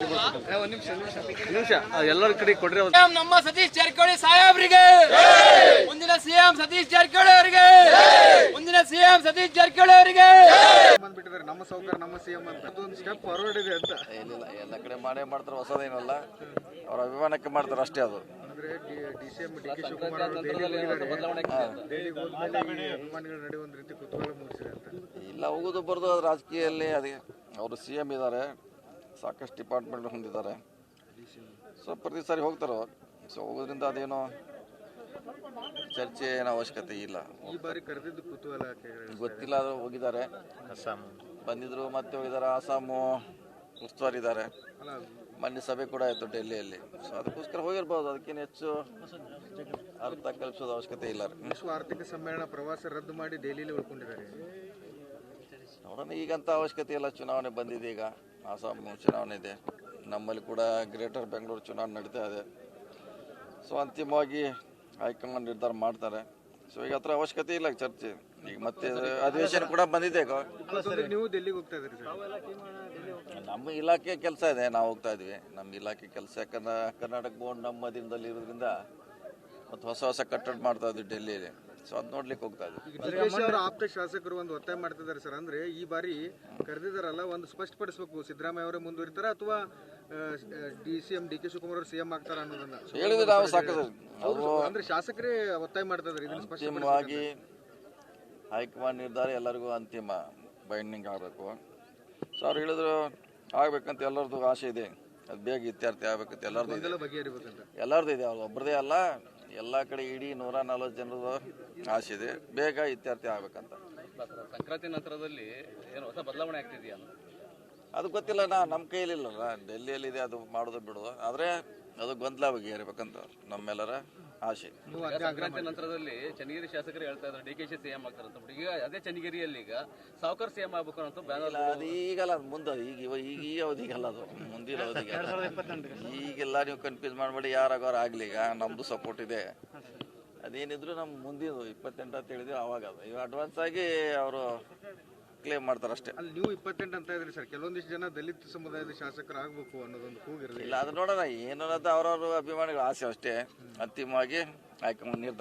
ನಿಮಿಷ ಎಲ್ಲರ ಕಡೆ ಕೊಡ್ರಿ. ನಮ್ಮ ಸತೀಶ್ ಜಾರಕಿಹೊಳಿ ಸಾಹೇಬ್ರಿಗೆ, ಮುಂದಿನ ಸಿಎಂ ಸತೀಶ್ ಜಾರಕಿಹೊಳಿ ಅವರಿಗೆ, ಮುಂದಿನ ಸಿಎಂ ಸತೀಶ್ ಜಾರಕಿಹೊಳಿ ಅವರಿಗೆ ಬಂದ್ಬಿಟ್ಟಿದ್ದಾರೆ. ನಮ್ಮ ಸೌಕರ್ಯ ನಮ್ಮ ಸಿಎಂ ಅಂತ ಒಂದು ಸ್ಟೆಪ್ ಫಾರ್ವರ್ಡ್ ಇದೆ ಅಂತ ಏನಿಲ್ಲ, ಎಲ್ಲ ಕಡೆ ಮಾಡ್ತಾರೆ. ಹೊಸದೇನಲ್ಲ, ಅವ್ರ ಅಭಿಮಾನಕ್ಕೆ ಮಾಡ್ತಾರೆ ಅಷ್ಟೇ. ಅದು ಅಂದ್ರೆ ಡಿಸಿಎಂ ಡಿ.ಕೆ. ಶಿವಕುಮಾರ್ ಅವರು ದೆಹಲಿಗೆ ಹೋದ್ಮೇಲೆ ಅಭಿಮಾನಿಗಳ ನಡುವೆ ಒಂದು ರೀತಿ ಕುತೂಹಲ ಮೂಡಿಸಿದೆ ಅಂತ. ಇಲ್ಲ, ಹೋಗೋದು ಬರೋದು ಅದು ರಾಜಕೀಯದಲ್ಲಿ. ಅದೇ ಅವರು ಸಿಎಂ ಇದ್ದಾರೆ, ಸಾಕಷ್ಟು ಡಿಪಾರ್ಟ್ಮೆಂಟ್ ಹೊಂದಿದ್ದಾರೆ. ಸೊ ಪ್ರತಿ ಸಾರಿ ಹೋಗ್ತಾರೆ. ಸೊ ಹೋಗೋದ್ರಿಂದ ಅದೇನೋ ಚರ್ಚೆ ಏನೋ ಅವಶ್ಯಕತೆ ಇಲ್ಲ. ಈ ಬಾರಿ ಕರೆದಿದ್ದು ಕುತೂಹಲ ಗೊತ್ತಿಲ್ಲ, ಅದು ಹೋಗಿದ್ದಾರೆ. ಬಂದಿದ್ರು ಮತ್ತೆ ಹೋಗಿದ್ದಾರೆ. ಅಸ್ಸಾಮು ಉಸ್ತುವಾರಿ ಇದ್ದಾರೆ. ಮೊನ್ನೆ ಸಭೆ ಕೂಡ ಆಯಿತು ಡೆಲ್ಲಿಯಲ್ಲಿ. ಸೊ ಅದಕ್ಕೋಸ್ಕರ ಹೋಗಿರ್ಬೋದು. ಅದಕ್ಕೇನು ಹೆಚ್ಚು ಅರ್ಥ ಕಲ್ಪಿಸೋದು ಅವಶ್ಯಕತೆ ಇಲ್ಲ. ವಿಶ್ವ ಆರ್ಥಿಕ ಸಮ್ಮೇಳನ ಪ್ರವಾಸ ರದ್ದು ಮಾಡಿ ದೆಹಲಿಯಲ್ಲಿ ಉಳ್ಕೊಂಡಿದ್ದಾರೆ. ನೋಡೋಣ, ಈಗಂತ ಅವಶ್ಯಕತೆ ಇಲ್ಲ. ಚುನಾವಣೆ ಬಂದಿದೆ, ಈಗ ಅಸ್ಸಾಂ ಚುನಾವಣೆ ಇದೆ, ನಮ್ಮಲ್ಲಿ ಕೂಡ ಗ್ರೇಟರ್ ಬೆಂಗಳೂರು ಚುನಾವಣೆ ನಡೀತಾ ಇದೆ. ಸೊ ಅಂತಿಮವಾಗಿ ಹೈಕಮಾಂಡ್ ನಿರ್ಧಾರ ಮಾಡ್ತಾರೆ. ಸೊ ಈಗ ಹತ್ರ ಅವಶ್ಯಕತೆ ಇಲ್ಲ ಚರ್ಚೆ. ಈಗ ಮತ್ತೆ ಅಧಿವೇಶನ ಕೂಡ ಬಂದಿದೆ. ಈಗ ನೀವು ಡೆಲ್ಲಿಗೆ ಹೋಗ್ತಾ ಇದ್ದೀರಿ. ನಮ್ಮ ಇಲಾಖೆ ಕೆಲಸ ಇದೆ, ನಾವು ಹೋಗ್ತಾ ಇದ್ವಿ. ನಮ್ಮ ಇಲಾಖೆ ಕೆಲಸ, ಯಾಕಂದ್ರೆ ಕರ್ನಾಟಕ ಬೋರ್ಡ್ ನಮ್ಮ ಅಧೀನದಲ್ಲಿ ಇರೋದ್ರಿಂದ ಮತ್ತು ಹೊಸ ಕಟ್ಟಡ ಮಾಡ್ತಾ ಇದ್ವಿ ಡೆಲ್ಲಿಯಲ್ಲಿ. ಸೊ ಅದ್ ನೋಡ್ಲಿಕ್ಕೆ ಹೋಗ್ತಾ ಇದ್ವಿ. ಅವರ ಆಪ್ತ ಶಾಸಕರು ಒಂದು ಒತ್ತಾಯ ಮಾಡ್ತಿದ್ದಾರೆ ಸರ್. ಅಂದ್ರೆ ಈ ಬಾರಿ ಕರೆದಿದ್ದಾರಲ್ಲ, ಒಂದು ಸ್ಪಷ್ಟಪಡಿಸಬೇಕು, ಸಿದ್ದರಾಮಯ್ಯ ಅವರೇ ಮುಂದುವರಿತಾರ ಅಥವಾ ಸಿಎಂ ಡಿ.ಕೆ. ಶಿವಕುಮಾರ್ ಅವರು ಸಿಎಂ ಆಗ್ತಾರ ಅನ್ನೋದನ್ನ ಹೇಳಿದ್ರೆ ನಾವು ಸಾಕು. ಅಂದ್ರೆ ಶಾಸಕರೇ ಒತ್ತಾಯ ಮಾಡ್ತಾ ಇದ್ದಾರೆ. ಅಂತಿಮವಾಗಿ ಹೈಕಮಾಂಡ್ ನಿರ್ಧಾರ ಎಲ್ಲರಿಗೂ ಅಂತಿಮ ಬೈಂಡಿಂಗ್ ಆಗಬೇಕು. ಸೊ ಅವ್ರು ಹೇಳಿದ್ರು ಆಗ್ಬೇಕಂತ ಎಲ್ಲರದ್ದು ಆಸೆ ಇದೆ. ಅದು ಬೇಗ ಇತ್ಯರ್ಥ ಆಗ್ಬೇಕಂತ ಎಲ್ಲರದ್ದು ಬಗೆಹರಿಬೇಕಂತ ಎಲ್ಲರದ್ದು ಇದೆ. ಅವ್ರು ಒಬ್ಬರದೇ ಅಲ್ಲ, ಎಲ್ಲ ಕಡೆ ಇಡೀ 140 ಜನರದು ಆಸೆ ಇದೆ, ಬೇಗ ಇತ್ಯರ್ಥ ಆಗ್ಬೇಕಂತ. ಸಂಕ್ರಾಂತಿ ನಂತರದಲ್ಲಿ ಏನು ಹೊಸ ಬದಲಾವಣೆ ಆಗ್ತಿದೆಯಾ? ಅದು ಗೊತ್ತಿಲ್ಲ, ನಮ್ಮ ಕೈಲಿಲ್ಲಲ್ಲ. ಡೆಲ್ಲಿಯಲ್ಲಿದೆ, ಅದು ಮಾಡೋದು ಬಿಡೋದು. ಆದರೆ ಅದು ಗೊಂದಲ ಬಗೆಹರಿಬೇಕಂತ ನಮ್ಮೆಲ್ಲರ ಆಸೆ. ಸಂಕ್ರಾಂತಿ ನಂತರದಲ್ಲಿ ಚನ್ನಗಿರಿ ಶಾಸಕರು ಹೇಳ್ತಾ ಇದ್ದಾರೆ ಡಿ.ಕೆ. ಸಿಎಂ ಆಗ್ತಾರೆ ಅಂತ. ಈಗ ಅದೇ ಚನ್ನಗಿರಿಯಲ್ಲಿ ಈಗ ಸಾವ್ಕಾರ್ ಸಿಎಂ ಆಗ್ಬೇಕು ಅಂತ ಬ್ಯಾನರ್. ಅದು ಈಗಲ್ಲ, ಅದು ಮುಂದೆ. ಈಗ ಈ ಅವಧಿಗಲ್ಲ, ಅದು ಮುಂದಿನ ಅವಧಿಗೆ. ಈಗೆಲ್ಲ ನೀವು ಕನ್ಫ್ಯೂಸ್ ಮಾಡಬೇಡಿ. ಯಾರಾಗೋರು ಆಗ್ಲಿ, ಈಗ ನಮ್ದು ಸಪೋರ್ಟ್ ಇದೆ. ಅದೇನಿದ್ರು ನಮ್ಮ ಮುಂದಿನ 28 ಅಂತ ಹೇಳಿದ್ರೆ ಅವಾಗ ಅದು. ಈಗ ಅಡ್ವಾನ್ಸ್ ಆಗಿ ಅವರು ಕ್ಲೇಮ್ ಮಾಡ್ತಾರೆ ಅಷ್ಟೇ. ಅಲ್ಲಿ ನೀವು 28 ಅಂತ ಇದ್ರಿ ಸರ್. ಕೆಲವೊಂದಿಷ್ಟು ಜನ ದಲಿತ ಸಮುದಾಯದ ಶಾಸಕರು ಆಗ್ಬೇಕು ಅನ್ನೋದೊಂದು ಕೂಗಿರಲಿಲ್ಲ. ಇಲ್ಲ, ಅದು ನೋಡೋಣ ಏನು ಅನ್ನೋದು ಅವ್ರವ್ರ ಅಭಿಮಾನಿಗಳ ಆಸೆ ಅಷ್ಟೇ. ಅಂತಿಮವಾಗಿ ಹೈಕಮಾಂಡ್ ನಿರ್ಧಾರ